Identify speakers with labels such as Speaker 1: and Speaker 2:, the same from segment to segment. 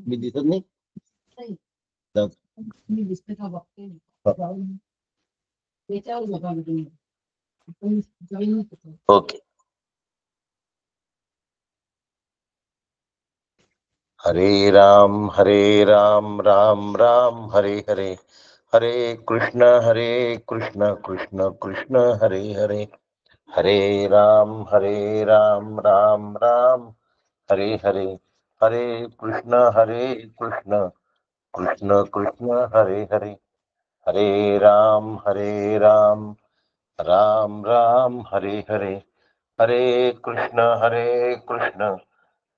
Speaker 1: मी दिसत नाही.
Speaker 2: मी दिसते का बघते.
Speaker 1: ओके. हरे राम राम राम हरे हरे, हरे कृष्ण कृष्ण कृष्ण हरे हरे, हरे राम राम राम हरे हरे, हरे कृष्ण कृष्ण कृष्ण हरे हरे, हरे राम राम राम हरे हरे, हरे कृष्ण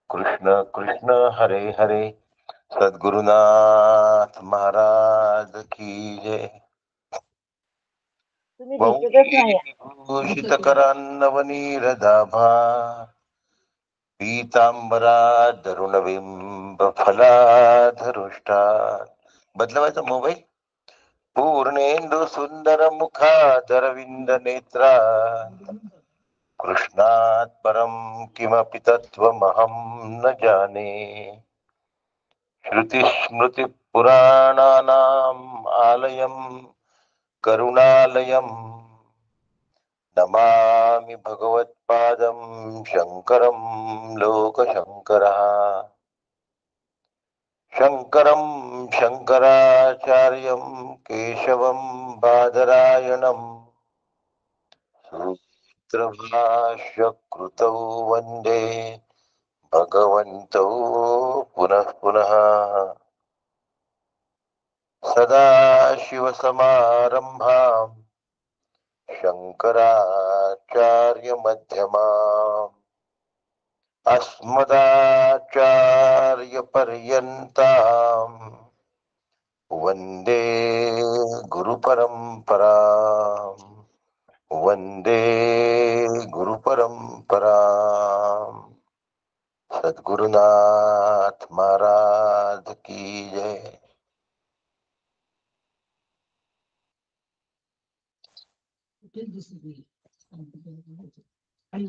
Speaker 1: कृष्ण कृष्ण हरे हरे. सद्गुरुनाथ महाराज की जय. भूषित करान्नवनीर दाभा, पीतांबरा दरुणबिंब फलाधरुष्टा. बदलवायचा मोबाईल. पूर्णेंदु सुंदर मुखादरविंद नेत्रा, कृष्णात् परम किमपि तत्त्वमहं न जाने. श्रुति पुराणानाम् आलयं करुणालयं, नमामि भगवत्पादं शंकरं लोकशंकरः. शंकरं शंकराचार्यं केशवं बादरायणं, सूत्रभाष्य कृतौ वन्दे भगवन्तौ पुनः पुनः. सदाशिवसमारम्भां शङ्कराचार्यमध्यमाम्, अस्मदाचार्यपर्यन्ताम् वन्दे गुरुपरम्पराम्, वन्दे गुरुपरम्पराम्. सद्गुरुनाथ महाराज की जय.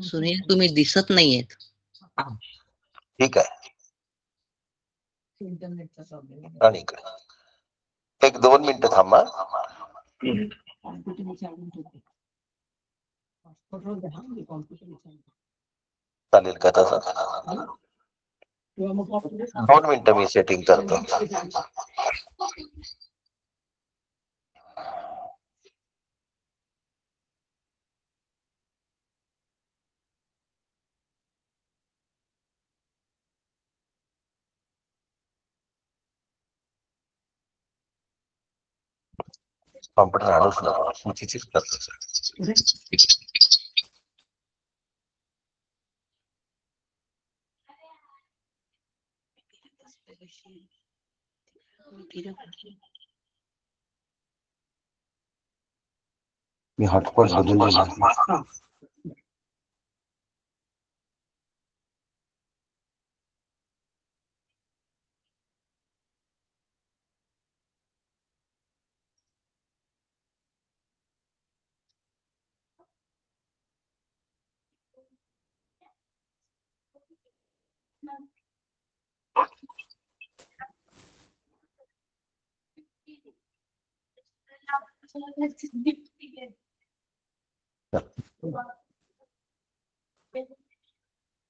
Speaker 3: सुनील, तुम्ही दिसत नाहीयेत.
Speaker 1: ठीक आहे.
Speaker 2: इंटरनेटचा प्रॉब्लेम.
Speaker 1: आणि इकडे एक 2 मिनिटं थांबा. चालेल का तसं? 2 मिनिटं मी सेटिंग करतो. कॉम्प्युटर आणूच नका, सूचीचीच करतो. मी हॉटस्पॉट बदलून दिला.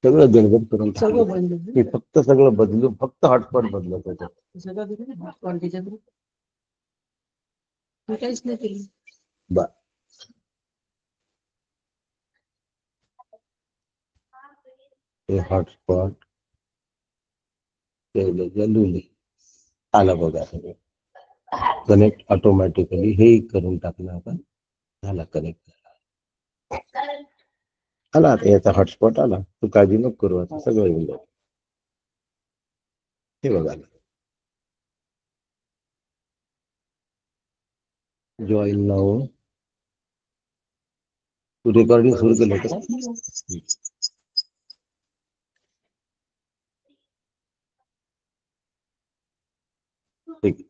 Speaker 1: सगळं गडबड करून मी फक्त सगळं बदलू, फक्त हॉटस्पॉट बदलत होतं. हॉटस्पॉट आलं बघा. सगळं कनेक्ट ऑटोमॅटिकली हे करून टाकलं आपण. झाला कनेक्ट. आला आता याचा हॉटस्पॉट आला. तू काळजी नको करू, आता सगळं येऊन जाईल. हे बघा जॉईन नाव. तू रेकॉर्डिंग सुरू केलं का? ठीक.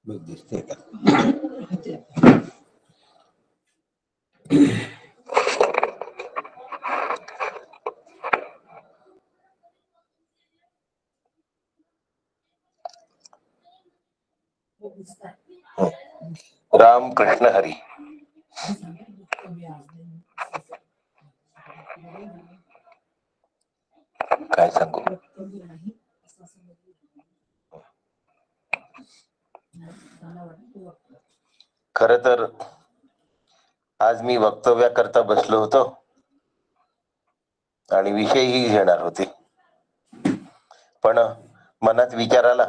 Speaker 1: बघ दिसतंय का?
Speaker 4: राम कृष्ण हरी. काय सांगू? खर तर आज मी वक्तव्याकरता बसलो होतो आणि विषयही घेणार होते, पण मनात विचार आला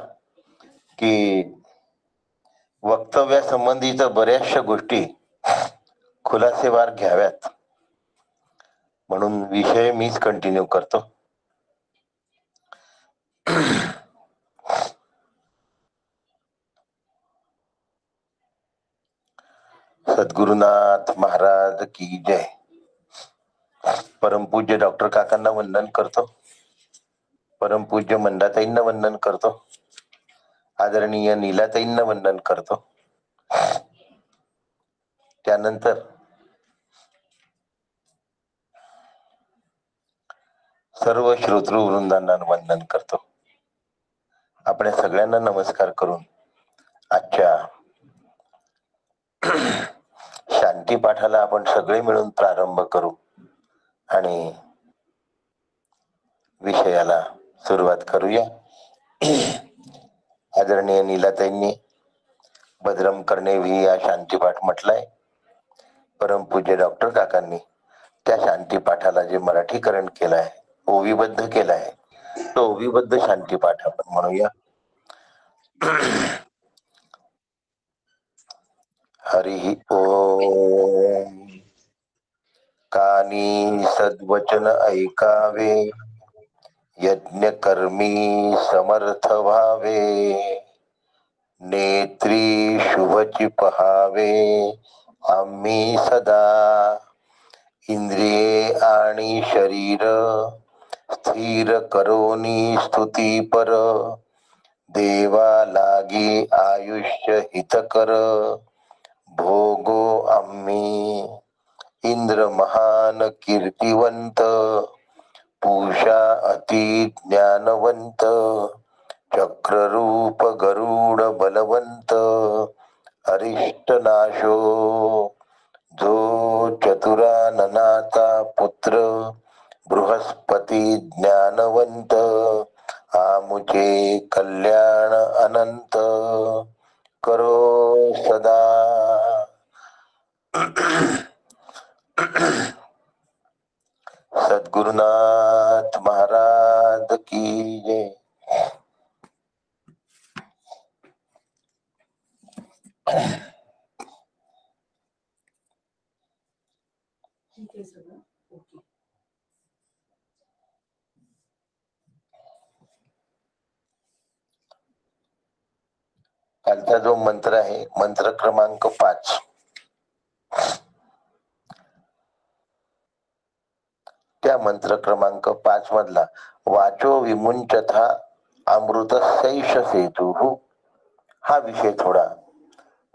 Speaker 4: की वक्तव्यासंबंधीच बऱ्याचशा गोष्टी खुलासेवार घ्याव्यात, म्हणून विषय मीच कंटिन्यू करतो. सद्गुरुनाथ महाराज की जय. परमपूज्य डॉक्टर काकांना वंदन करतो. परमपूज्य मंदाताईंना वंदन करतो. आदरणीय नीलाताईंना वंदन करतो. त्यानंतर सर्व श्रोतृ वृंदांना वंदन करतो. आपल्या सगळ्यांना नमस्कार करून आजच्या शांती पाठाला आपण सगळे मिळून प्रारंभ करू आणि विषयाला सुरुवात करूया. आदरणीय नीलाताईंनी भद्रम कर्णेवी या शांतीपाठ म्हटलाय. परमपूज्य डॉक्टर काकांनी त्या शांतीपाठाला जे मराठीकरण केलंय, ओवीबद्ध केलाय, तो ओवीबद्ध शांतीपाठ आपण म्हणूया. हरी ओम. कानी सद्वचन ऐकावे, यज्ञ कर्मी समर्थ व्हावे, नेत्री शुभची पहावे आम्ही सदा, इंद्रिये आणि शरीर स्थिर करोनी स्तुती पर, देवा लागी आयुष्य हितकर, भोगो आम्ही इंद्र महान कीर्तिवंत, पूषा अति ज्ञानवंत, चक्ररूप गरुड बलवंत, अरिष्ट नाशो जो चतुराननाचा पुत्र, बृहस्पती ज्ञानवंत, आमुचे कल्याण अनंत करो सदा. सद्गुरुनाथ महाराज की जय. कालचा जो मंत्र आहे, मंत्र क्रमांक 5, त्या मंत्र क्रमांक 5 मधला वाचो विमुंचथा अमृत सैष सेतु, हा विषय थोडा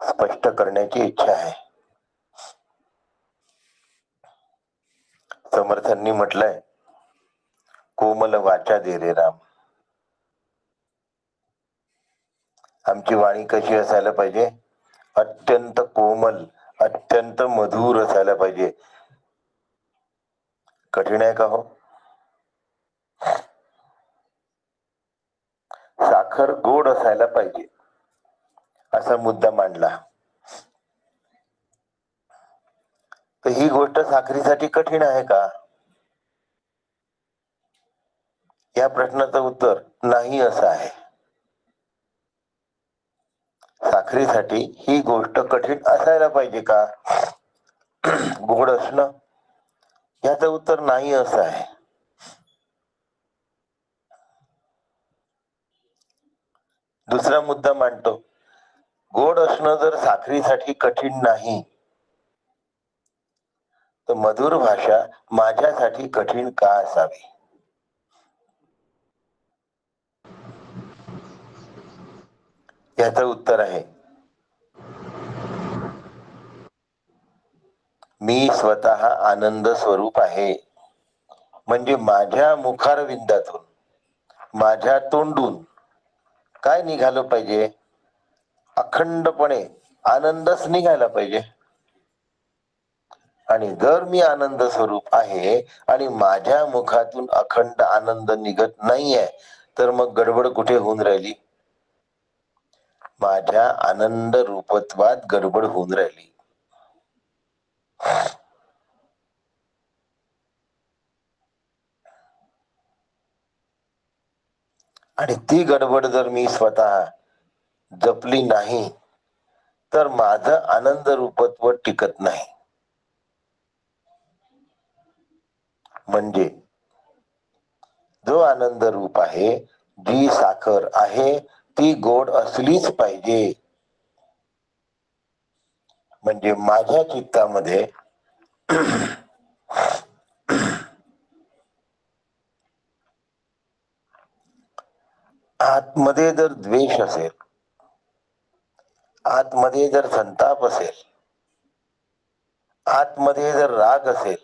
Speaker 4: स्पष्ट करण्याची इच्छा आहे. समर्थांनी म्हटलंय, कोमल वाचा दे रे राम. आमची वाणी कशी असायला पाहिजे? अत्यंत कोमल, अत्यंत मधुर असायला पाहिजे. कठीण आहे का हो? साखर गोड असायला पाहिजे असा मुद्दा मांडला. तर ही गोष्ट साखरेसाठी कठीण आहे का? या प्रश्नाचं उत्तर नाही असं आहे. साखरेसाठी ही गोष्ट कठीण असायला पाहिजे का गोड असणं? याचं उत्तर नाही असं आहे. दुसरा मुद्दा मांडतो, गोड असणं जर साखरेसाठी कठीण नाही तर मधुर भाषा माझ्यासाठी कठीण का असावी? याचं उत्तर आहे, मी स्वतः आनंद स्वरूप आहे. म्हणजे माझ्या मुखारविंदातून, माझ्या तोंडून काय निघालं पाहिजे? अखंडपणे आनंदच निघायला पाहिजे. आणि जर मी आनंद स्वरूप आहे आणि माझ्या मुखातून अखंड आनंद निघत नाहीये तर मग गडबड कुठे होऊन राहिली? माझ्या आनंद रूपत्वात गडबड होऊन राहिली. आणि ती गडबड जर मी स्वतः जपली नाही तर माझं आनंद रूपत्व टिकत नाही. म्हणजे जो आनंद रूप आहे, जी साखर आहे ती गोड असलीच पाहिजे. म्हणजे माझ्या चित्तामध्ये आतमध्ये जर द्वेष असेल, आतमध्ये जर संताप असेल, आतमध्ये जर राग असेल,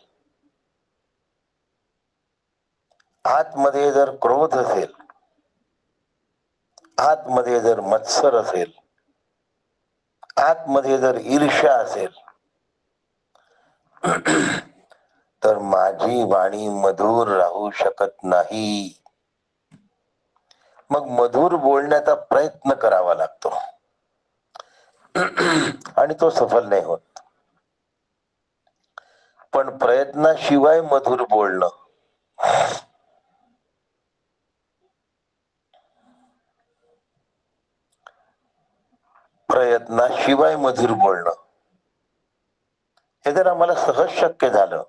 Speaker 4: आतमध्ये जर क्रोध असेल, आतमध्ये जर मत्सर असेल, आतमध्ये जर ईर्ष्या असेल तर माझी वाणी मधुर राहू शकत नाही. मग मधुर बोलण्याचा प्रयत्न करावा लागतो आणि तो सफल नाही होत. पण प्रयत्नाशिवाय मधुर बोलणं प्रयत्नाशिवाय मधुर बोलणं हे जर आम्हाला सहज शक्य झालं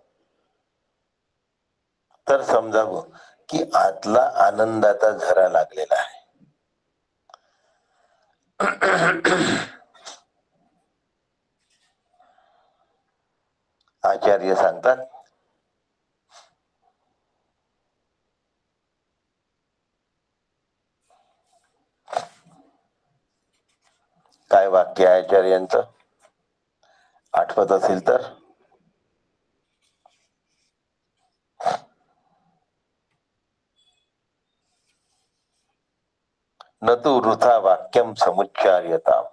Speaker 4: तर समजावं की आतला आनंदाचा झरा लागलेला आहे. आचार्य सांगतात, काय वाक्य आहे आचार्यांचं? आठवत असेल तर, न तु वृथा वाक्यम समुच्चार्यताम्.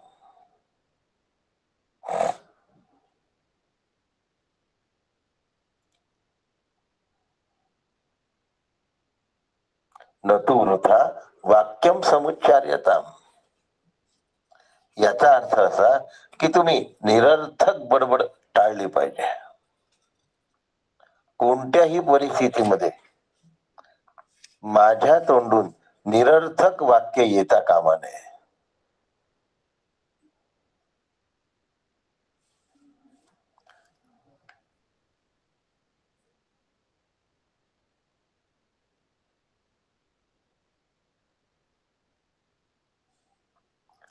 Speaker 4: न तु वृथा वाक्यम समुच्चार्यताम्. याचा अर्थ असा की तुम्ही निरर्थक बडबड टाळली पाहिजे. कोणत्याही परिस्थितीमध्ये माझ्या तोंडून निरर्थक वाक्य येता कामा नये.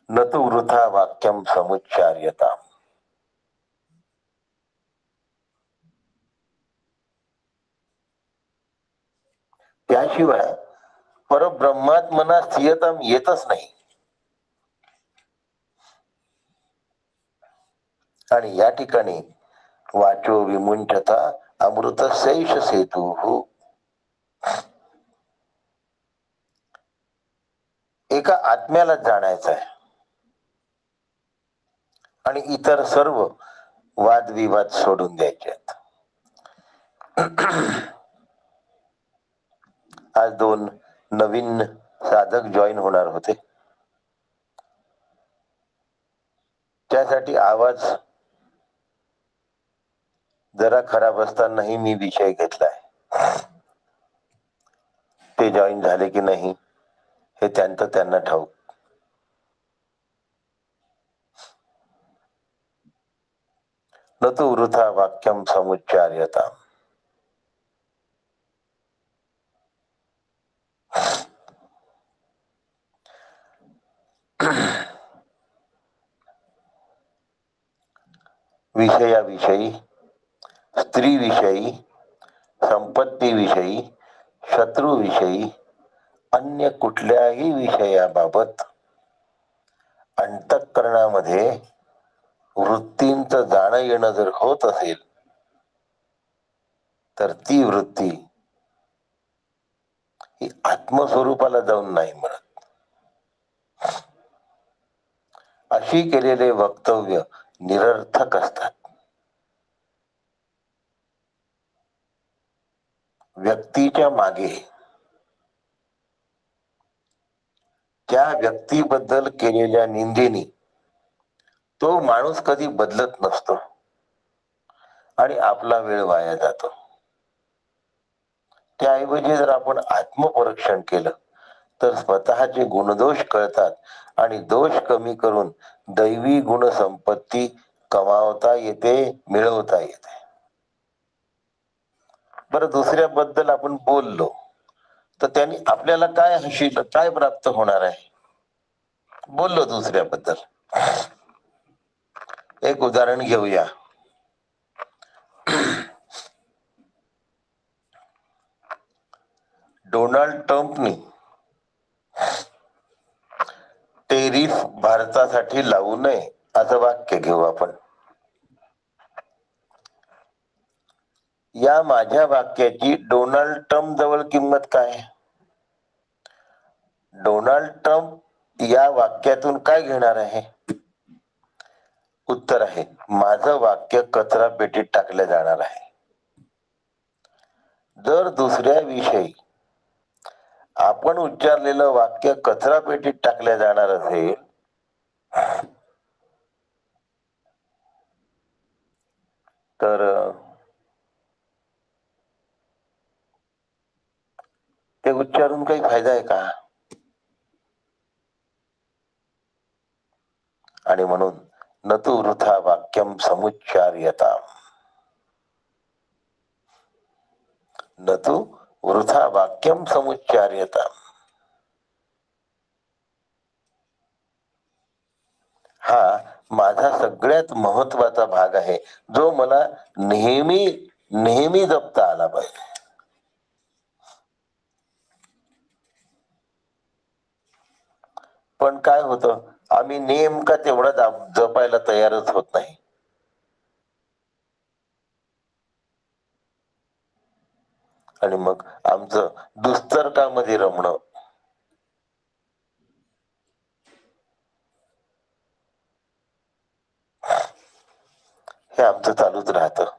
Speaker 4: न तु वृथा वाक्यम समुच्चार्यताम्. त्याशिवाय परब्रह्मात्मना स्थियताम येतच नाही. आणि या ठिकाणी वाचो विमुंचता अमृतस्यैष सेतुः. एका आत्म्याला जाणायचं आहे आणि इतर सर्व वादविवाद सोडून द्यायचे आहेत. आज 2 नवीन साधक जॉईन होणार होते. त्यासाठी आवाज जरा खराब असतानाही मी विषय घेतलाय. ते जॉईन झाले की नाही हे त्यांना ठाऊक. न तु वृथा वाक्यम समुच्चार्यता. विषयाविषयी, स्त्रीविषयी, संपत्तीविषयी, शत्रूविषयी, अन्य कुठल्याही विषयाबाबत अंतःकरणामध्ये वृत्तींचं जाणं येणं जर होत असेल तर ती वृत्ती ही आत्मस्वरूपाला जाऊन नाही म्हणत. अशी केलेले वक्तव्य निरर्थक असतात. व्यक्तीच्या मागे त्या व्यक्तीबद्दल केलेल्या निंदेने तो माणूस कधी बदलत नसतो आणि आपला वेळ वाया जातो. त्याऐवजी जर आपण आत्मपरीक्षण केलं तर स्वतःचे गुणदोष कळतात आणि दोष कमी करून दैवी गुण संपत्ती कमावता येते, मिळवता येते. बरं, दुसऱ्याबद्दल आपण बोललो तर त्यांनी आपल्याला काय हशील, काय प्राप्त होणार आहे? बोललो दुसऱ्याबद्दल. एक उदाहरण घेऊया. डोनाल्ड ट्रम्पनी टेरिफ भारतासाठी लावू नये असं वाक्य घेऊ आपण. या माझ्या वाक्याची डोनाल्ड ट्रम्प जवळ किंमत काय? डोनाल्ड ट्रम्प या वाक्यातून काय घेणार आहे? उत्तर आहे, माझं वाक्य कचरा पेटीत टाकलं जाणार आहे. जर दुसऱ्या विषयी आपण उच्चारलेलं वाक्य कचरा पेटीत टाकल्या जाणार असेल तर ते उच्चारून काही फायदा आहे का? आणि म्हणून न तु वृथा वाक्यम समुच्चार्यता. न तु वृथा वाक्यम समुच्चार्यता. हा माझा सगळ्यात महत्वाचा भाग आहे, जो मला नेहमी नेहमी जपता आला पाहिजे. पण काय होतं, आम्ही नेमका तेवढा जपायला तयारच होत नाही. आणि मग आमचं दुस्तर्कामध्ये रमणं, हे आमचं चालूच राहतं.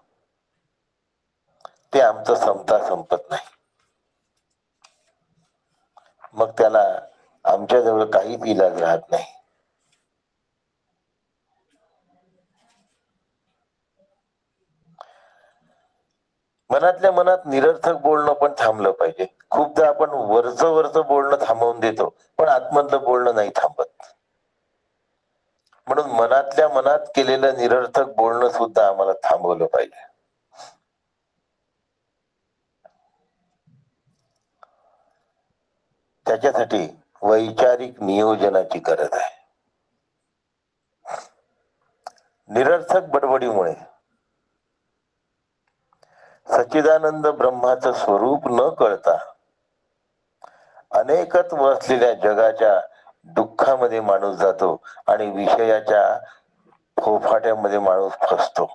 Speaker 4: ते आमचं संपत नाही. मग त्याला आमच्याजवळ काहीच इलाज राहत नाही. मनातल्या मनात निरर्थक बोलणं पण थांबलं पाहिजे. खूपदा आपण वरचं बोलणं थांबवून देतो, पण आतमधलं बोलणं नाही थांबत. म्हणून मनातल्या मनात केलेलं निरर्थक बोलणं सुद्धा आम्हाला थांबवलं पाहिजे. त्याच्यासाठी वैचारिक नियोजनाची गरज आहे. निरर्थक बडबडीमुळे सच्चिदानंद ब्रह्माचं स्वरूप न कळता अनेकत्व असलेल्या जगाच्या दुःखामध्ये माणूस जातो आणि विषयाच्या फोफाट्यामध्ये माणूस फसतो.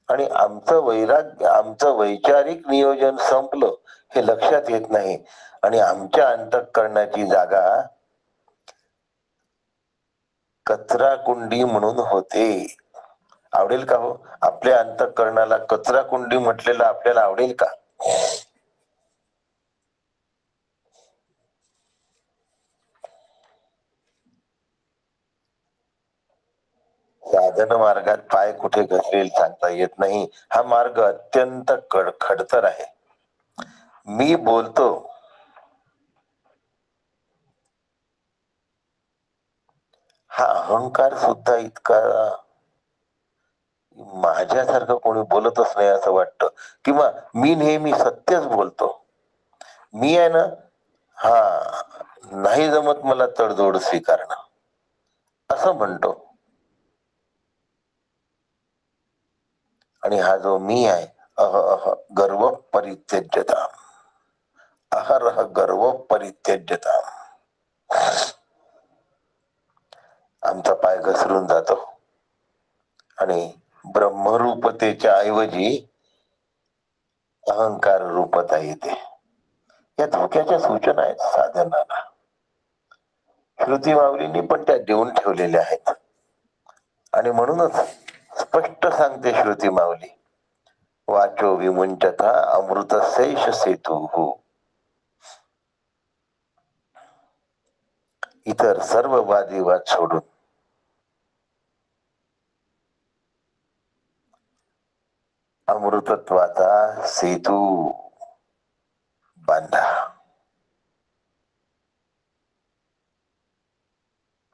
Speaker 4: आणि आमचं वैचारिक नियोजन संपलं हे लक्षात येत नाही आणि आमच्या अंतःकरणाची जागा कचरा कुंडी म्हणून होते. आवडेल का हो? आपल्या अंतःकरणाला कचरा कुंडी म्हटलेलं आपल्याला आवडेल का? साधन मार्गात पाय कुठे घसरेल सांगता येत नाही. हा मार्ग अत्यंत खडतर आहे. मी बोलतो हा अहंकार सुद्धा इतका माझ्यासारखं कोणी बोलतच नाही असं वाटतं. किंवा मी नेहमी सत्यच बोलतो. मी आहे ना, हा नाही जमत मला तडजोड स्वीकारणं असं म्हणतो. आणि हा जो मी आहे, गर्व परित्यज्यता, अहरह गर्व परित्यज्यता. आमचा पाय घसरून जातो आणि ब्रह्मरूपतेच्या ऐवजी अहंकार रूपता येते. या धोक्याच्या सूचना आहेत साधनाला. श्रुती माऊलींनी पण त्या देऊन ठेवलेल्या आहेत. आणि म्हणूनच स्पष्ट सांगते श्रुती माऊली, वाचो विमुंचता अमृत शेष सेतु. इतर सर्व वादविवाद सोडून अमृतत्वाचा सेतू बांधा.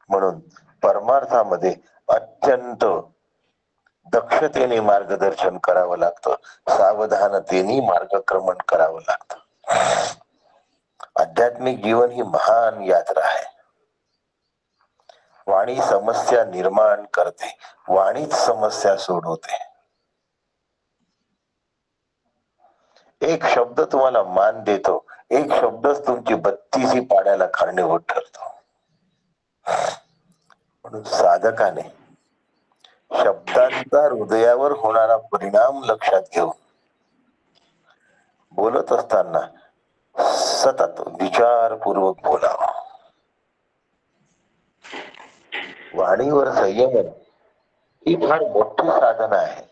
Speaker 4: म्हणून परमार्थामध्ये अत्यंत दक्षतेने मार्गदर्शन करावं लागतं. सावधानतेने मार्गक्रमण करावं लागतं. आध्यात्मिक जीवन ही महान यात्रा आहे. वाणी समस्या निर्माण करते, वाणीच समस्या सोडवते. एक शब्द तुम्हाला मान देतो, एक शब्दच तुमची 32 पाड्याला कारणीभूत ठरतो. म्हणून साधकाने शब्दांचा हृदयावर होणारा परिणाम लक्षात घेऊन बोलत असताना सतत विचारपूर्वक बोलावा. वाणीवर संयमन ही फार मोठी साधना आहे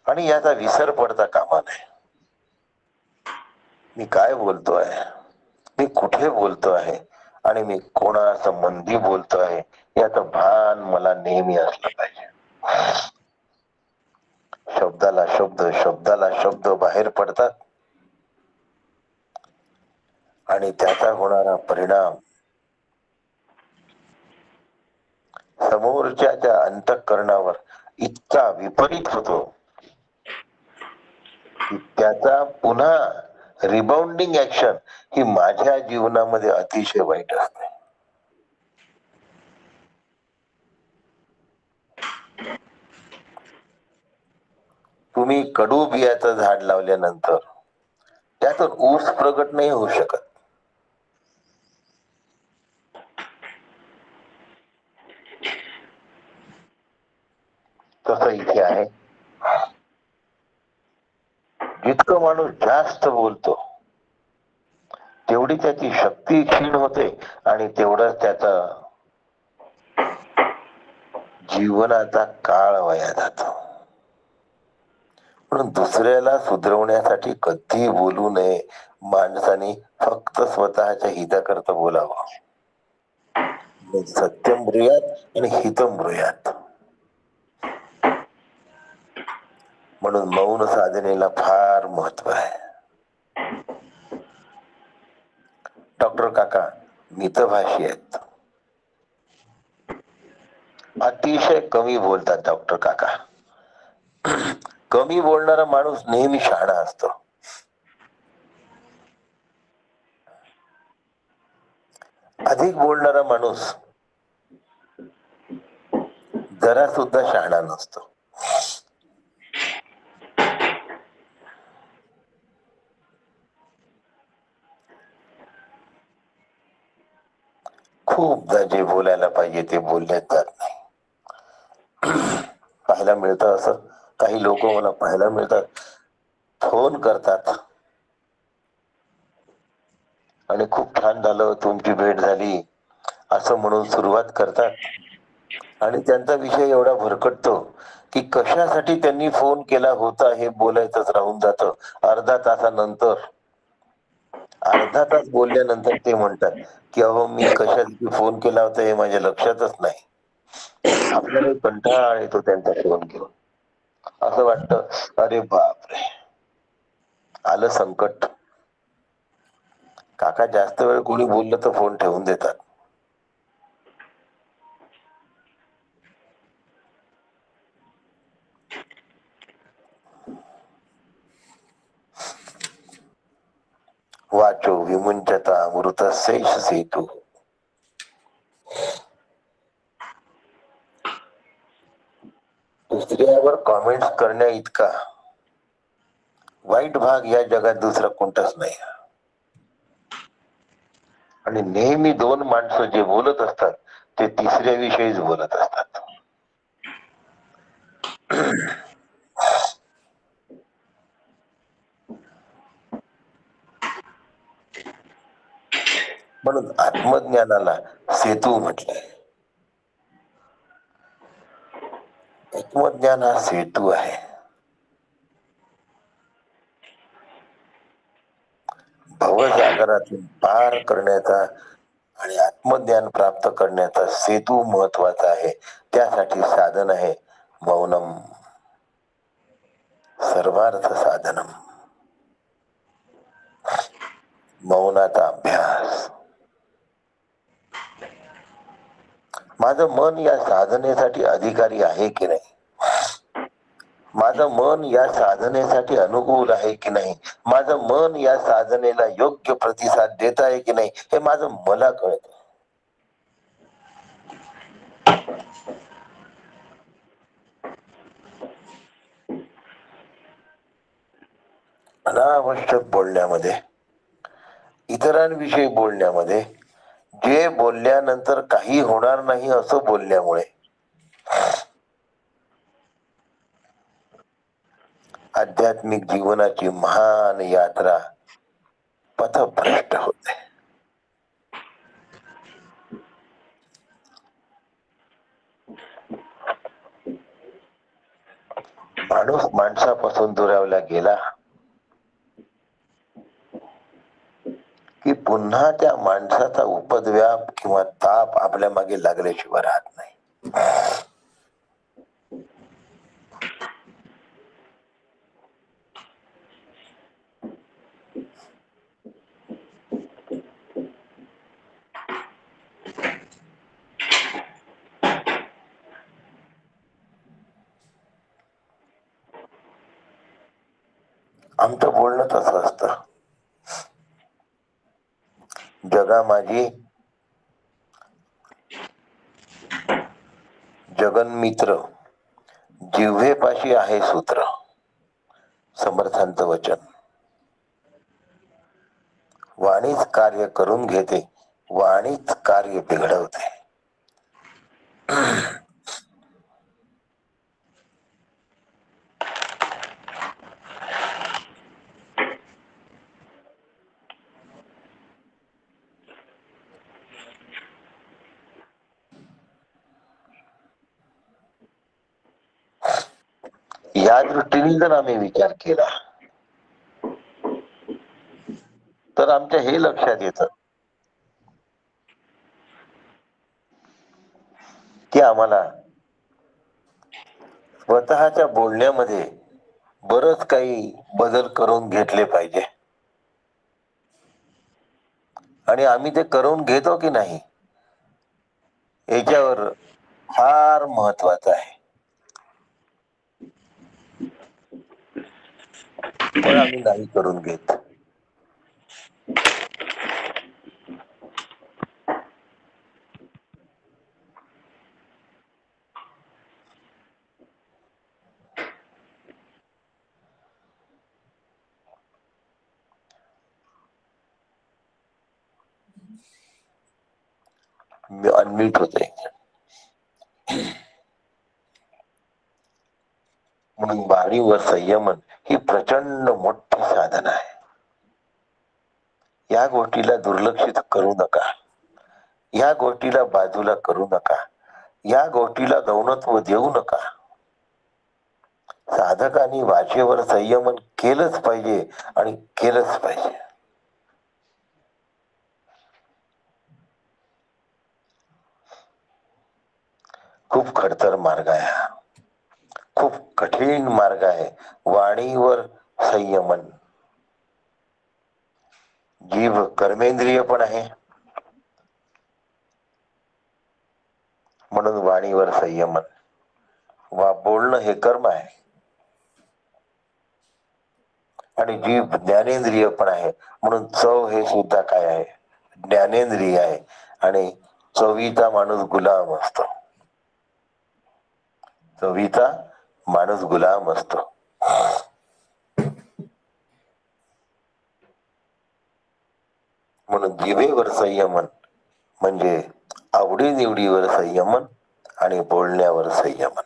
Speaker 4: आणि याचा विसर पडता कामा नये. मी काय बोलतो आहे, मी कुठे बोलतो आहे आणि मी कोणासंबंधी बोलतो आहे याचं भान मला नेहमी असलं पाहिजे. शब्दाला शब्द, शब्दाला शब्द बाहेर पडतात आणि त्याचा होणारा परिणाम समोरच्याच्या अंतःकरणावर इतका विपरीत होतो की त्याचा पुन्हा रिबाउंडिंग ऍक्शन ही माझ्या जीवनामध्ये अतिशय वाईट असते. तुम्ही कडू बियाचं झाड लावल्यानंतर त्यातून ऊस प्रगट नाही होऊ शकत. तसं इथे आहे. जितकं माणूस जास्त बोलतो तेवढी त्याची शक्ती क्षीण होते आणि तेवढंच त्याचा जीवनाचा काळ वाया जातो. म्हणून दुसऱ्याला सुधरवण्यासाठी कधी बोलू नये. माणसाने फक्त स्वतःच्या हिताकरता बोलावं. सत्यम ब्रूयात आणि हितम ब्रूयात. म्हणून मौन साधनेला फार महत्व आहे. डॉक्टर काका मितभाषी आहेत, अतिशय कमी बोलतात. डॉक्टर काका कमी बोलणारा माणूस नेहमी शहाणा असतो. अधिक बोलणारा माणूस जरा सुद्धा शहाणा नसतो. खूपदा जे बोलायला पाहिजे ते बोलण्यात जात नाही. पाहायला मिळतं असं, काही लोक मला पाहायला मिळतात, फोन करतात आणि खूप छान झालं, तुमची भेट झाली असं म्हणून सुरुवात करतात आणि त्यांचा विषय एवढा भरकटतो की कशासाठी त्यांनी फोन केला होता हे बोलायचंच राहून जातं. अर्धा तास बोलल्यानंतर ते म्हणतात की अहो मी कशासाठी फोन केला होता हे माझ्या लक्षातच नाही. आपल्याला कंटाळा येतो त्यांचा फोन घेऊन. असं वाटतं अरे बापरे आलं संकट. काका जास्त वेळ कोणी बोललं तर फोन ठेवून देतात. वाचो विमुंचता अमृत शेष सेतू. दुसऱ्यावर कॉमेंट करण्या इतका वाईट भाग या जगात दुसरा कोणताच नाही. आणि नेहमी दोन माणसं जे बोलत असतात ते तिसऱ्या विषयीच बोलत असतात. म्हणून आत्मज्ञानाला सेतू म्हटलंय. आत्मज्ञान हा सेतू आहे. भवसागरातून पार करण्याचा आणि आत्मज्ञान प्राप्त करण्याचा सेतू महत्वाचा आहे. त्यासाठी साधन आहे मौनम सर्वार्थ साधनम. मौनाचा अभ्यास. माझं मन या साधनेसाठी अधिकारी आहे की नाही, माझं मन या साधनेसाठी अनुकूल आहे की नाही, माझं मन या साधनेला योग्य प्रतिसाद देत आहे की नाही, हे माझं मला कळत. अनावश्यक बोलण्यामध्ये, इतरांविषयी बोलण्यामध्ये, जे बोलल्यानंतर काही होणार नाही असं बोलल्यामुळे आध्यात्मिक जीवनाची महान यात्रा पथभ्रष्ट होते. माणूस माणसापासून दुरावला गेला की पुन्हा त्या माणसाचा उपद्व्याप किंवा ताप आपल्या मागे लागल्याशिवाय राहत नाही. आमचं बोलणं तसं असतं. जगा माझी जगन्मित्र, जिव्हेपाशी आहे सूत्र. समर्थांचं वचन. वाणीच कार्य करून घेते, वाणीच कार्य बिघडवते. या दृष्टीने जर आम्ही विचार केला तर आमच्या हे लक्षात येतं की आम्हाला स्वतःच्या बोलण्यामध्ये बरंच काही बदल करून घेतले पाहिजे. आणि आम्ही ते करून घेतो की नाही याच्यावर फार महत्वाचं आहे. पण आम्ही नाही करून घेत. मी अनम्यूट होते. म्हणून वाणी व संयमन ही प्रचंड मोठी साधना आहे. या गोष्टीला दुर्लक्षित करू नका. या गोष्टीला बाजूला करू नका. या गोष्टीला गौणत्व देऊ नका. साधकांनी वाचेवर संयमन केलंच पाहिजे आणि केलंच पाहिजे. खूप खडतर मार्ग आहे हा. खूप कठीण मार्ग आहे. वाणीवर संयमन. जीभ कर्मेंद्रिय पण आहे, म्हणून वाणीवर संयमन. बोलणं हे कर्म आहे आणि जीभ ज्ञानेंद्रिय पण आहे, म्हणून चव हे सुद्धा काय आहे, ज्ञानेंद्रिय आहे. आणि चवीचा माणूस गुलाम असतो. चवीचा माणूस गुलाम असतो. म्हणून जिभेवर संयमन म्हणजे आवडीनिवडीवर संयमन आणि बोलण्यावर संयमन.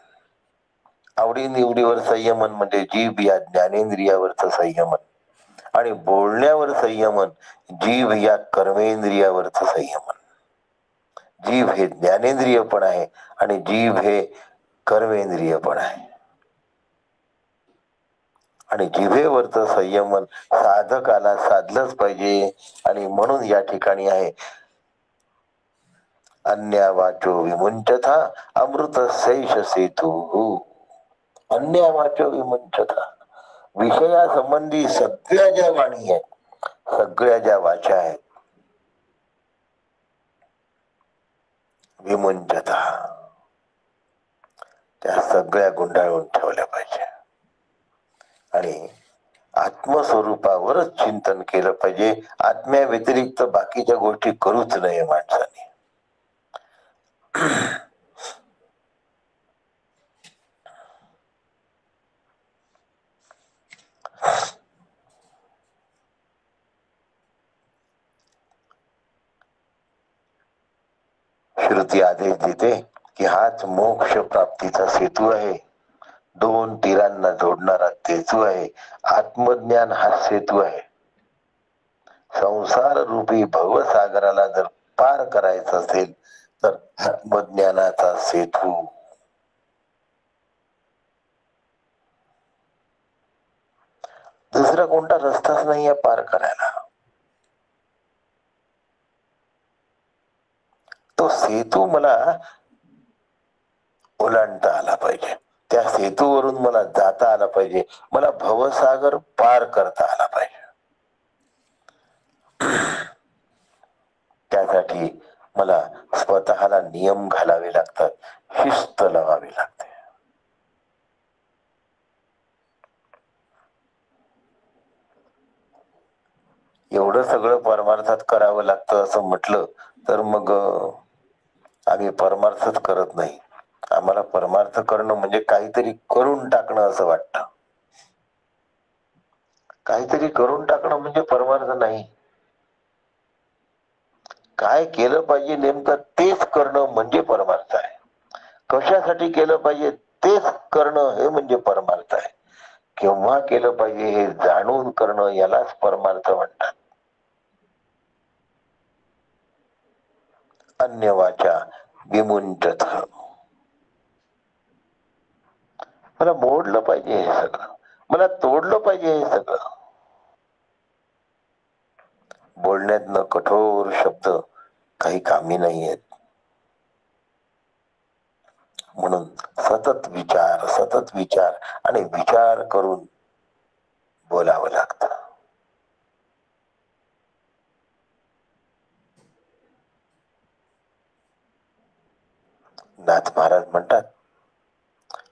Speaker 4: आवडीनिवडीवर संयमन म्हणजे जीभ या ज्ञानेंद्रियावरच संयमन आणि बोलण्यावर संयमन जीभ या कर्मेंद्रियावरच संयमन. जीभ हे ज्ञानेंद्रिय पण आहे आणि जीभ हे कर्मेंद्रिय पण आहे. आणि जिभेवरच संयमन साधकाला साधलंच पाहिजे. आणि म्हणून या ठिकाणी आहे अन्या वाचो विमुंचथा अमृत शैष सेतु. अन्या वाचो विमुंचथा, विषयासंबंधी सगळ्या ज्या वाणी आहेत, सगळ्या ज्या वाचा आहेत, विमुंचथा, त्या सगळ्या गुंडाळून ठेवल्या पाहिजे आणि आत्मस्वरूपावरच चिंतन केलं पाहिजे. आत्म्या व्यतिरिक्त बाकीच्या गोष्टी करूच नये माणसाने. श्रुती आदेश देते की हाच मोक्ष प्राप्तीचा सेतू आहे, दोन तीरांना जोडणारा सेतू आहे. आत्मज्ञान हा सेतू आहे. संसार रूपी भवसागराला जर पार करायचं असेल तर आत्मज्ञानाचा सेतू. दुसरा कोणता रस्ताच नाही आहे पार करायला. तो सेतू मला ओलांडता आला पाहिजे. त्या सेतूवरून मला जाता आला पाहिजे. मला भवसागर पार करता आला पाहिजे. त्यासाठी मला स्वतःला नियम घालावे लागतात, शिस्त लावावी लागते. एवढं सगळं परमार्थात करावं लागतं असं म्हटलं तर मग आम्ही परमार्थच करत नाही. आम्हाला परमार्थ करणं म्हणजे काहीतरी करून टाकणं असं वाटतं. काहीतरी करून टाकणं म्हणजे परमार्थ नाही. काय केलं पाहिजे नेमकं तेच करणं म्हणजे परमार्थ आहे. कशासाठी केलं पाहिजे तेच करणं हे म्हणजे परमार्थ आहे. केव्हा केलं पाहिजे हे जाणून करणं यालाच परमार्थ म्हणतात. अन्य वाचा विमुंचथ. मला मोडलं पाहिजे हे सगळं, मला तोडलं पाहिजे हे सगळं. बोलण्यातनं कठोर शब्द काही कामी नाही आहेत. म्हणून सतत विचार आणि विचार करून बोलावं लागतं. नाथ महाराज म्हणतात,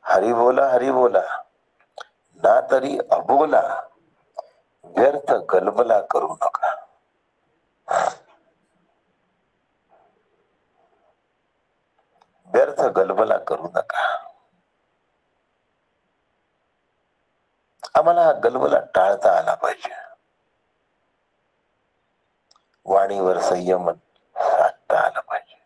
Speaker 4: हरी बोला ना तरी अबोला, व्यर्थ गलबला करू नका. व्यर्थ गलबला करू नका. आम्हाला हा गलबला टाळता आला पाहिजे. वाणीवर संयमन साधता आला पाहिजे.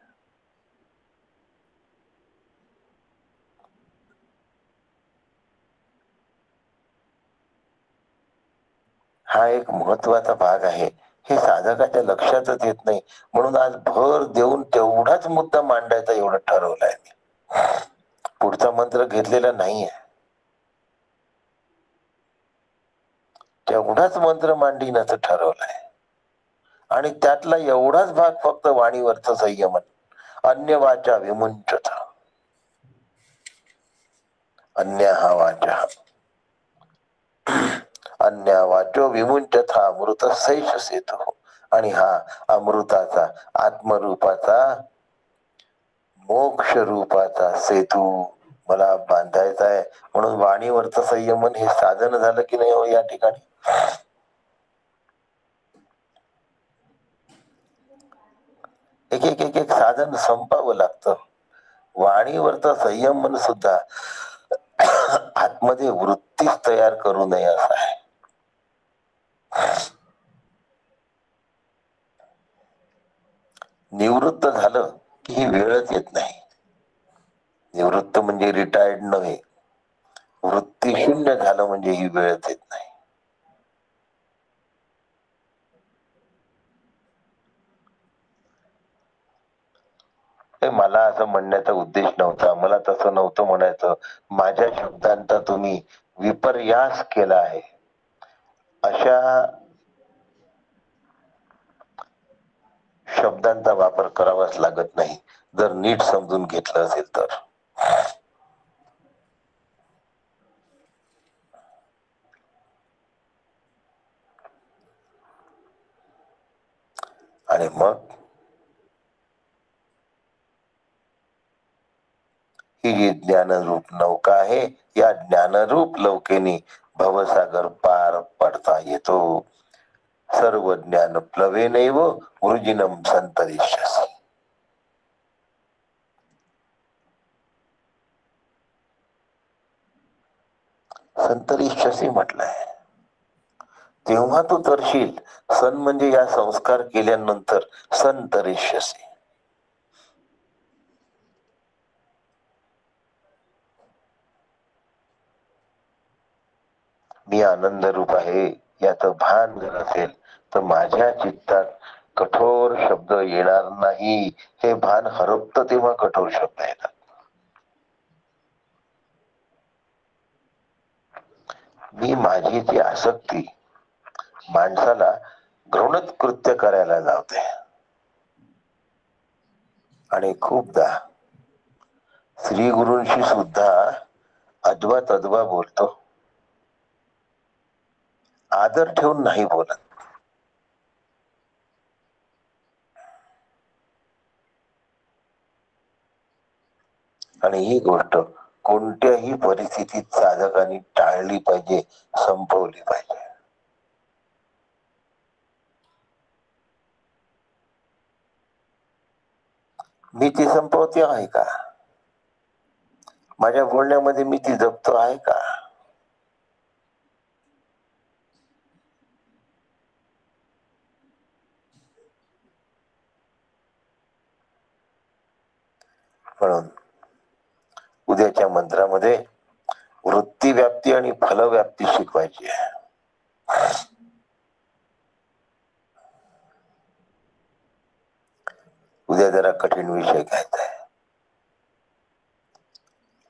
Speaker 4: हा एक महत्वाचा भाग आहे. हे साधकाच्या लक्षातच येत नाही. म्हणून आज भर देऊन तेवढाच मुद्दा मांडायचा एवढं ठरवलंय मी. पुढचा मंत्र घेतलेला नाहीये. तेवढाच मंत्र मांडीनाचं ठरवलंय आणि त्यातला एवढाच भाग फक्त वाणीवरचं संयमन. अन्य वाचा विमुंचथ. अन्या हा वाचा अन्या वाचो विमुंचथा अमृत सैष सेतु. आणि हा अमृताचा आत्मरूपाचा मोक्ष रूपाचा सेतू मला बांधायचा आहे. म्हणून वाणीवरचं संयमन हे साधन झालं की नाही हो या ठिकाणी. एक एक एक एक साधन संपावं लागतं. वाणीवरचं संयमन सुद्धा आतमध्ये वृत्तीच तयार करू नये असं आहे. निवृत्त झालं की ही वेळच येत नाही. निवृत्त म्हणजे रिटायर्ड नव्हे. वृत्ती शून्य झालं म्हणजे ही वेळच येत नाही. मला असं म्हणण्याचा उद्देश नव्हता. मला तसं नव्हतं म्हणायचं. माझ्या शब्दांचा तुम्ही विपर्यास केला आहे. अशा शब्दांचा वापर करावाच लागत नाही जर नीट समजून घेतलं असेल तर. आणि मग ही जी ज्ञानरूप नौका आहे या ज्ञानरूप लौकेने भवसागर पार पडता येतो. सर्व ज्ञान प्लवेनैव वृजिनम संतरिष्यसि. संतरिष्यसि म्हटलंय तेव्हा तू तरशील. सन म्हणजे या संस्कार केल्यानंतर संतरिष्यसि. मी आनंद रूप आहे याचं भान जर असेल तर माझ्या चित्तात कठोर शब्द येणार नाही. हे भान हरपतं तेव्हा कठोर शब्द येतात. मी माझी ती आसक्ती माणसाला घृणित कृत्य करायला लावते. आणि खूपदा श्री गुरूंशी सुद्धा अद्वा तद्वा बोलतो. आदर ठेवून नाही बोलत. आणि ही गोष्ट कोणत्याही परिस्थितीत साधकांनी टाळली पाहिजे, संपवली पाहिजे. मी ती संपवते आहे का? माझ्या बोलण्यामध्ये मी ती जपतो आहे का? म्हणून उद्याच्या मंत्रामध्ये वृत्ती व्याप्ती आणि फलव्याप्ती शिकवायची आहे. उद्या जरा कठीण विषय घ्यायचा आहे.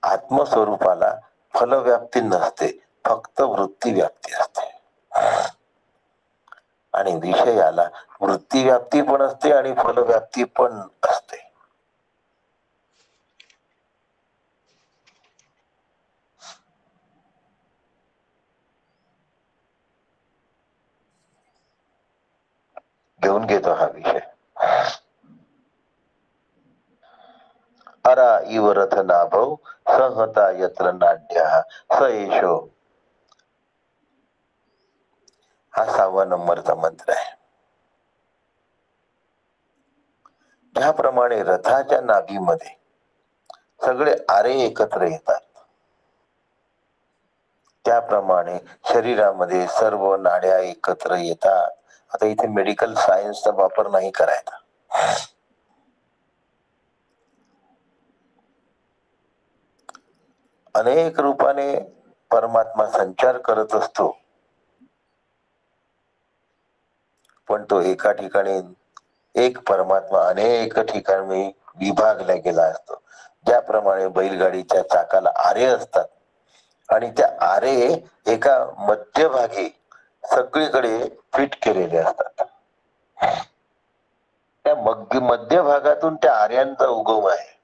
Speaker 4: आत्मस्वरूपाला फलव्याप्ती नसते, फक्त वृत्ती व्याप्ती असते. आणि विषयाला वृत्ती व्याप्ती पण असते आणि फलव्याप्ती पण असते. घेऊन घेतो हा विषय. अरा इव रथ नाभव सहता यत्र नाड्या स एषो. हा 6वा नंबरचा मंत्र आहे. ज्याप्रमाणे रथाच्या नाभीमध्ये सगळे आरे एकत्र येतात, त्याप्रमाणे शरीरामध्ये सर्व नाड्या एकत्र येतात. आता इथे मेडिकल सायन्सचा वापर नाही करायचा. अनेक रूपाने परमात्मा संचार करत असतो, पण तो एका ठिकाणी एक परमात्मा अनेक ठिकाणी विभागला गेला असतो. ज्याप्रमाणे बैलगाडीच्या चाकाला आरे असतात आणि त्या आरे एका मध्यभागी सगळीकडे फिट केलेले असतात. त्या मध्य भागातून त्या आर्यांचा उगम आहे.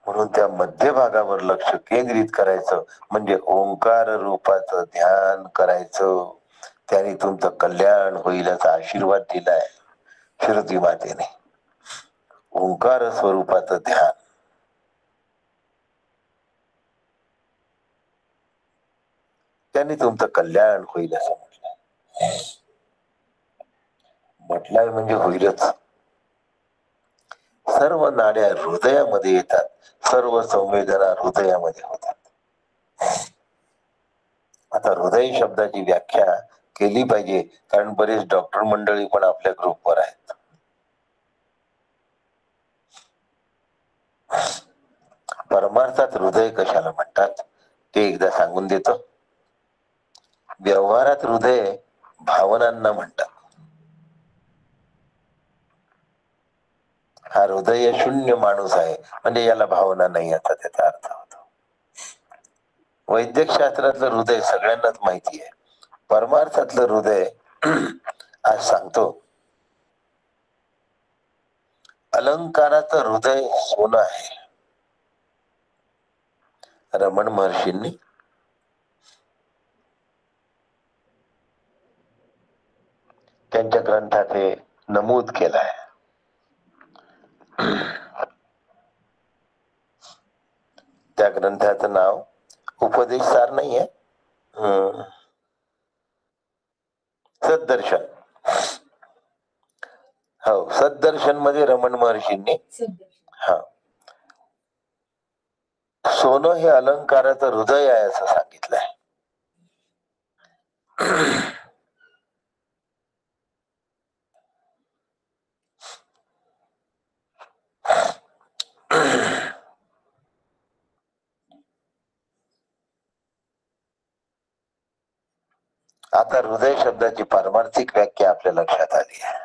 Speaker 4: म्हणून त्या मध्यभागावर लक्ष केंद्रित करायचं, म्हणजे ओंकार रूपाचं ध्यान करायचं. त्याने तुमचं कल्याण होईल असा आशीर्वाद दिलाय श्रुती मातेने. ओंकार स्वरूपाचं ध्यान, त्याने तुमचं कल्याण होईल असं म्हटलंय. म्हटलंय म्हणजे होईलच. सर्व नाड्या हृदयामध्ये येतात, सर्व संवेदना हृदयामध्ये होतात. आता हृदय शब्दाची व्याख्या केली पाहिजे, कारण बरेच डॉक्टर मंडळी पण आपल्या ग्रुपवर आहेत. परमार्थात हृदय कशाला म्हणतात ते एकदा सांगून देतो. व्यवहारात हृदय भावनांना म्हणतात. हा हृदय शून्य माणूस आहे, म्हणजे याला भावना नाही, आता त्याचा अर्थ होतो. वैद्यक शास्त्रातलं हृदय सगळ्यांनाच माहिती आहे. परमार्थातलं हृदय आज सांगतो. अलंकाराचं हृदय सोनं आहे. रमण महर्षींनी त्यांच्या ग्रंथात हे नमूद केलं आहे. त्या ग्रंथाचं नाव उपदेश सार नाहीये, सद्दर्शन. हो, सद्दर्शन मध्ये रमण महर्षींनी हा सोनं हे अलंकाराचं हृदय आहे असं सांगितलंय. आता हृदय शब्दाची पारमार्थिक व्याख्या आपल्या लक्षात आली आहे.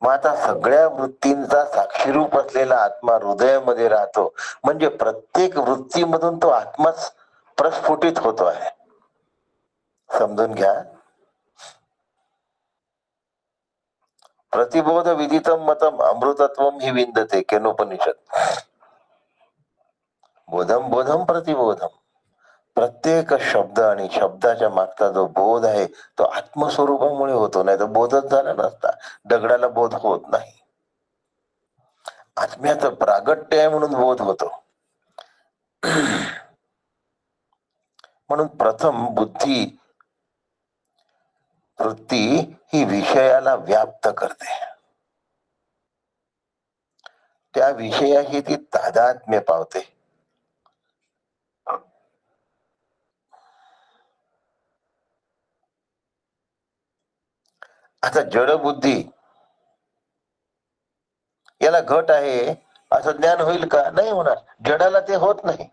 Speaker 4: मग आता सगळ्या वृत्तींचा साक्षीरूप असलेला आत्मा हृदयामध्ये राहतो, म्हणजे प्रत्येक वृत्तीमधून तो आत्माच प्रस्फुटित होतो आहे. समजून घ्या. प्रतिबोध विदितम मतम अमृतत्वम हि विंदते, केनोपनिषद. बोधम बोधम प्रतिबोधम. प्रत्येक शब्द आणि शब्दाच्या मागचा जो बोध आहे तो आत्मस्वरूपामुळे होतो, नाही तर बोधच झाला नसता. दगडाला बोध होत नाही. आत्म्याचं प्रागट्य आहे म्हणून बोध होतो. म्हणून प्रथम बुद्धी वृत्ती ही विषयाला व्याप्त करते. त्या विषयाशी ती तादात्म्य पावते. आता जड बुद्धी याला घट आहे असं ज्ञान होईल का? नाही होणार. जडाला ते होत नाही,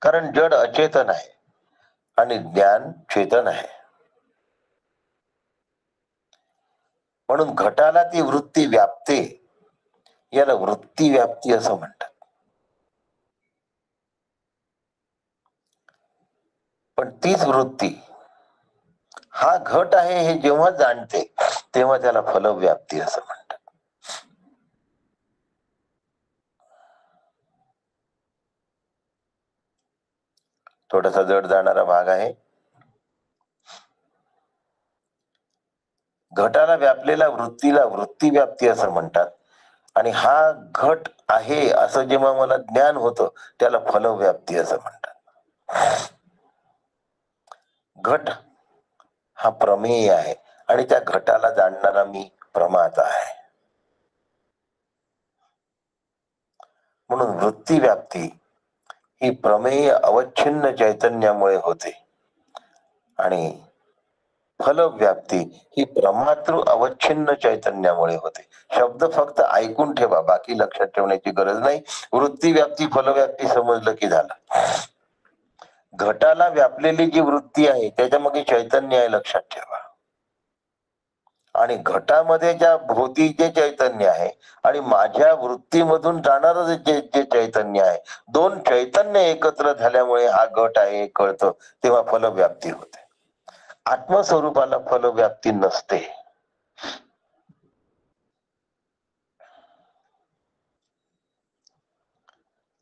Speaker 4: कारण जड अचेतन आहे आणि ज्ञान चेतन आहे. म्हणून घटाला ती वृत्ती व्यापते, याला वृत्ती व्याप्ती असं म्हणतात. पण तीच वृत्ती हा घट आहे हे जेव्हा जाणते तेव्हा त्याला फलव्याप्ती असं म्हणतात. थोडासा जड जाणारा भाग आहे. घटाला व्यापलेल्या वृत्तीला वृत्ती व्याप्ती असं म्हणतात, आणि हा घट आहे असं जेव्हा मला ज्ञान होतं त्याला फलव्याप्ती असं म्हणतात. घट हा प्रमेय आहे आणि त्या घटाला जाणणारा मी प्रमाता आहे. म्हणून वृत्ती व्याप्ती ही प्रमेय अवच्छिन्न चैतन्यामुळे होते आणि फलव्याप्ती ही प्रमातृ अवच्छिन्न चैतन्यामुळे होते. शब्द फक्त ऐकून ठेवा, बाकी लक्षात ठेवण्याची गरज नाही. वृत्ती व्याप्ती फलव्याप्ती समजलं की झालं. घटाला व्यापलेली जी वृत्ती आहे त्याच्यामध्ये चैतन्य आहे, लक्षात ठेवा. आणि घटामध्ये ज्या भोवती जे चैतन्य आहे आणि माझ्या वृत्तीमधून जाणारं जे चैतन्य आहे, दोन चैतन्य एकत्र झाल्यामुळे हा घट आहे हे कळतं, तेव्हा फलव्याप्ती होते. आत्मस्वरूपाला फलव्याप्ती नसते.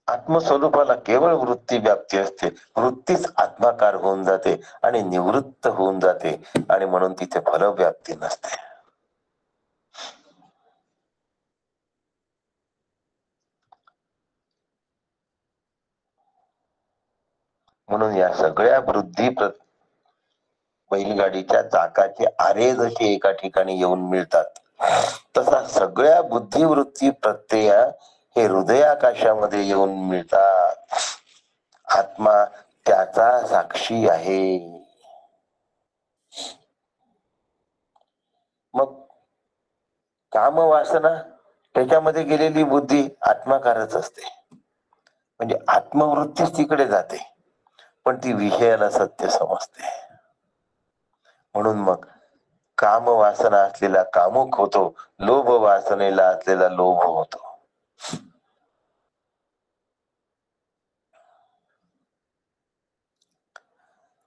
Speaker 4: आत्मस्वरूपाला केवळ वृत्ती व्याप्ती असते. वृत्तीच आत्माकार होऊन जाते आणि निवृत्त होऊन जाते आणि म्हणून तिथे फलव्याप्ती नसते. म्हणून या सगळ्या वृद्धी बैलगाडीच्या चाकाचे आरे जसे एका ठिकाणी येऊन मिळतात, तसा सगळ्या बुद्धिवृत्ती प्रत्यय हे हृदयाकाशामध्ये येऊन मिळतात. आत्मा त्याचा साक्षी आहे. मग काम वासना त्याच्यामध्ये गेलेली बुद्धी आत्माकारच असते. म्हणजे आत्मवृत्तीच तिकडे जाते, पण ती विषयाला सत्य समजते. म्हणून मग काम वासना असलेला कामुक होतो, लोभ वासनेला असलेला लोभ होतो.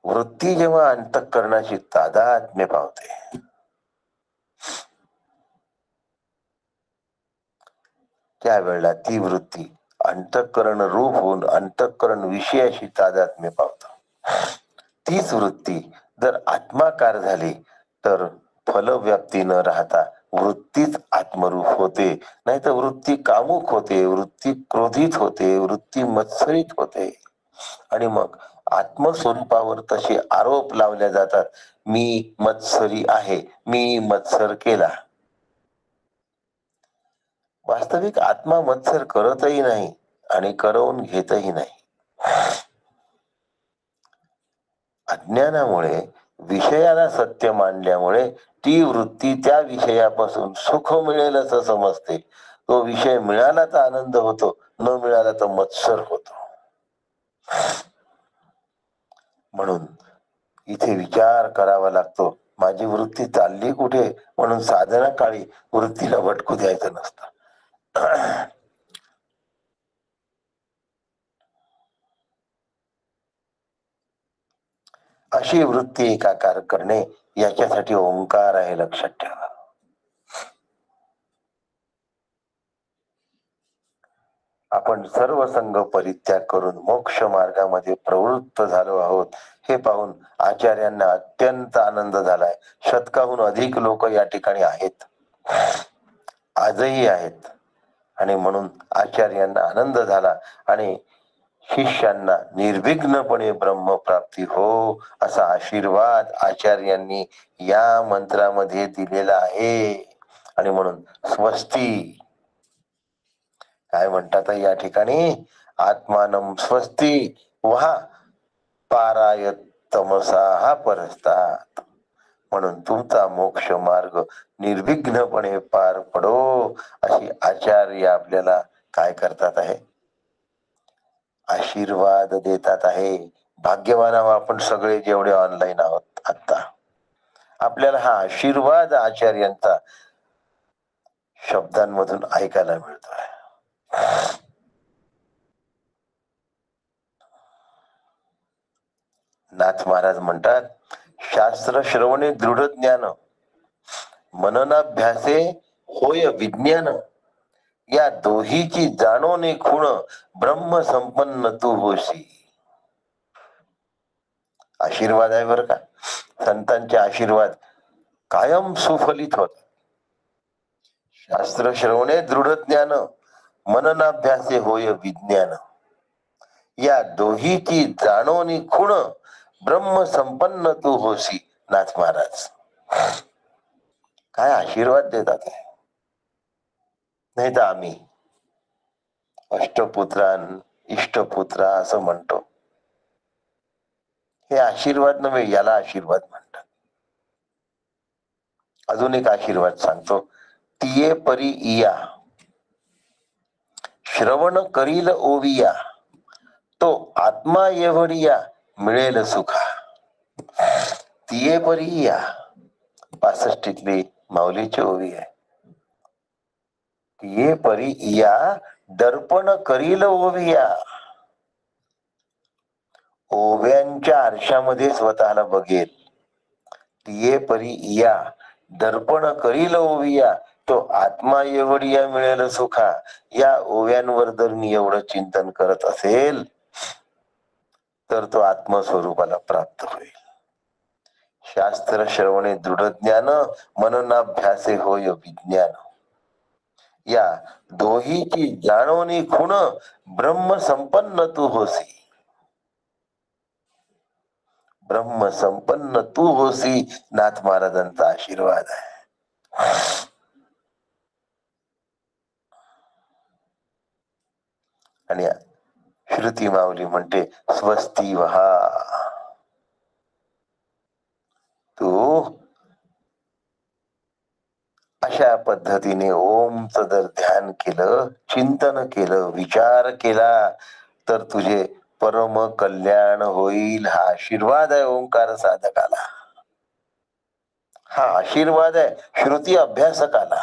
Speaker 4: वृत्ती जेव्हा अंतःकरणाशी तादात्म्य पावते, त्यावेळेला ती वृत्ती अंतःकरण रूप होऊन अंतःकरण विषयाशी तादात्म्य पावतं. तीच वृत्ती जर आत्माकार झाली तर फलव्याप्ती न राहता वृत्तीच आत्मरूप होते. नाही तर वृत्ती कामुक होते, वृत्ती क्रोधित होते, वृत्ती मत्सरित होते. आणि मग आत्मस्वरूपावर तसे आरोप लावले जातात. मी मत्सरी आहे, मी मत्सर केला. वास्तविक आत्मा मत्सर करतही नाही आणि करवून घेतही नाही. अज्ञानामुळे विषयाला सत्य मानल्यामुळे ती वृत्ती त्या विषयापासून सुख मिळेल असं समजते. तो विषय मिळाला तर आनंद होतो, न मिळाला तर मत्सर होतो. म्हणून इथे विचार करावा लागतो, माझी वृत्ती चालली कुठे, म्हणून साधना काळी वृत्तीला भटकू द्यायचं नसतं. अशी वृत्ती एकाकार करणे, याच्यासाठी ओंकार आहे, लक्षात ठेवा. आपण सर्व संघ परित्याग करून मोक्ष मार्गामध्ये प्रवृत्त झालो आहोत, हे पाहून आचार्यांना अत्यंत आनंद झालाय. शतकाहून अधिक लोक या ठिकाणी आहेत, आजही आहेत. आणि म्हणून आचार्यांना आनंद झाला आणि शिष्यांना निर्विघ्नपणे ब्रह्मप्राप्ती हो असा आशीर्वाद आचार्यांनी या मंत्रामध्ये दिलेला आहे. आणि म्हणून स्वस्ती काय म्हणतात या ठिकाणी, आत्मानं स्वस्ती वहा पारायत तमसा परस्तात. म्हणून तुमचा मोक्ष मार्ग निर्विघ्नपणे पार पडो अशी आचार्य आपल्याला काय करतात आहे, आशीर्वाद देतात आहे. भाग्यवान आहोत आपण सगळे जेवढे ऑनलाईन आहोत. आता आपल्याला हा आशीर्वाद आचार्यांचा शब्दांमधून ऐकायला मिळतोय. नाथ महाराज म्हणतात, शास्त्र श्रवणे दृढ ज्ञान, मननाभ्यासे होय विज्ञान, या दोहीची जाणोने खुण ब्रह्म संपन्न तू होशी. आशीर्वाद आहे बर का, संतांचे आशीर्वाद कायम सुफलित होत. शास्त्र श्रवणे दृढ ज्ञान, मननाभ्यासे होय विज्ञान, या दोहीची जाणोनी खुण ब्रह्म संपन्न तू होशी. नाथ महाराज काय आशीर्वाद देतात. नाही तर आम्ही अष्टपुत्रान इष्टपुत्रा असं म्हणतो. हे आशीर्वाद नव्हे, याला आशीर्वाद म्हणतात. अजून एक आशीर्वाद सांगतो, तिये परी इया, श्रवण करील ओविया, तो आत्मा एवढिया मिळेल सुखा. तिये परी इया 65 माऊलीची ओवी आहे. तिये परी इया दर्पण करील ओविया. ओव्यांच्या आरशामध्ये स्वतःला बघेल. तिये परी इया दर्पण करील ओविया, तो आत्मा एवढिया मिळेल सुखा, या ओव्यांवर जर मी एवढं चिंतन करत असेल तर तो आत्मस्वरूपाला प्राप्त होईल. शास्त्र श्रवणे दृढ ज्ञान, मननाभ्यासे होय विज्ञान. या दोहीची जाणवणी खुण, ब्रह्म संपन्न तू होसी. ब्रह्म संपन्न तू होसी, नाथ महाराजांचा आशीर्वाद आहे. आणि श्रुती माऊली म्हणते स्वस्ती वहा. तू अशा पद्धतीने ओमचं जर ध्यान केलं, चिंतन केलं, विचार केला तर तुझे परम कल्याण होईल. हा आशीर्वाद आहे ओंकार साधकाला, हा आशीर्वाद आहे श्रुती अभ्यासकाला,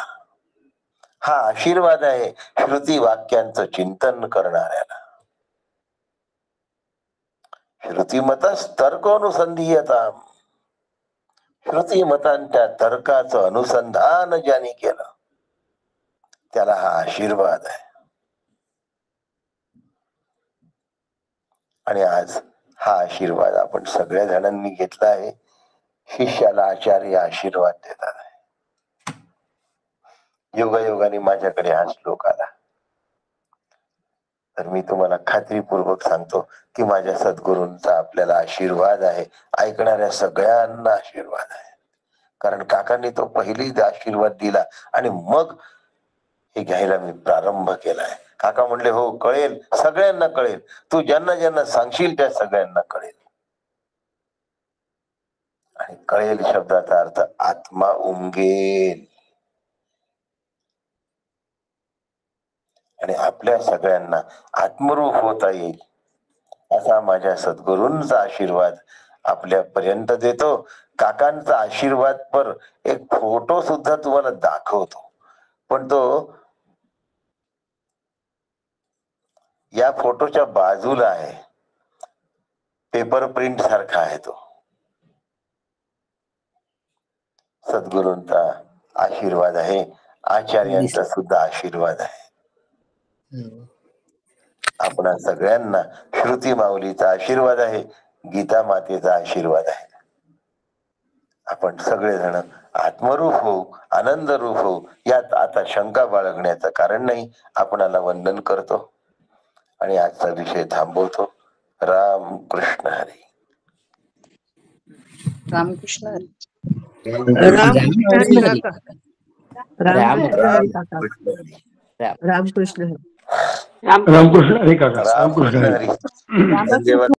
Speaker 4: हा आशीर्वाद आहे श्रुती वाक्यांचं चिंतन करणाऱ्याला. श्रुतिमतस तर्कोनुसंधीयता, श्रुतिमतांच्या तर्काचं अनुसंधान ज्याने केलं त्याला हा आशीर्वाद आहे. आणि आज हा आशीर्वाद आपण सगळ्या जणांनी घेतला आहे. शिष्याला आचार्य आशीर्वाद देतात. योगायोगाने माझ्याकडे हा श्लोक आला तर मी तुम्हाला खात्रीपूर्वक सांगतो की माझ्या सद्गुरूंचा आपल्याला आशीर्वाद आहे. ऐकणाऱ्या सगळ्यांना आशीर्वाद आहे. कारण काकांनी तो पहिली आशीर्वाद दिला आणि मग हे घ्यायला मी प्रारंभ केलाय. काका म्हणले हो कळेल, सगळ्यांना कळेल, तू ज्यांना ज्यांना सांगशील त्या सगळ्यांना कळेल. आणि कळेल शब्दाचा अर्थ आत्मा उमगेल. आणि आपल्या सगळ्यांना आत्मरूप होता येईल असा माझ्या सद्गुरूंचा आशीर्वाद आपल्यापर्यंत देतो. काकांचा आशीर्वाद पर एक फोटो सुद्धा तुम्हाला दाखवतो, पण तो या फोटोच्या बाजूला आहे, पेपर प्रिंट सारखा आहे. तो सद्गुरूंचा आशीर्वाद आहे, आचार्यांचा सुद्धा आशीर्वाद आहे. आपणा सगळ्यांना श्रुती माऊलीचा आशीर्वाद आहे, गीता मातेचा आशीर्वाद आहे. आपण सगळेजण आत्मरूप होऊ, आनंद रूप होऊ, यात आता शंका बाळगण्याचं कारण नाही. आपणाला वंदन करतो आणि आजचा विषय थांबवतो. राम कृष्ण हरी.
Speaker 2: रामकृष्ण हरी.
Speaker 5: रामकृष्ण हरी काका. रामकृष्ण हरी काका.
Speaker 4: रामकृष्ण हरी.
Speaker 5: रामकृष्ण हरी.
Speaker 6: रामकृष्ण हरी काका. रामकृष्ण हरी.
Speaker 4: धन्यवाद.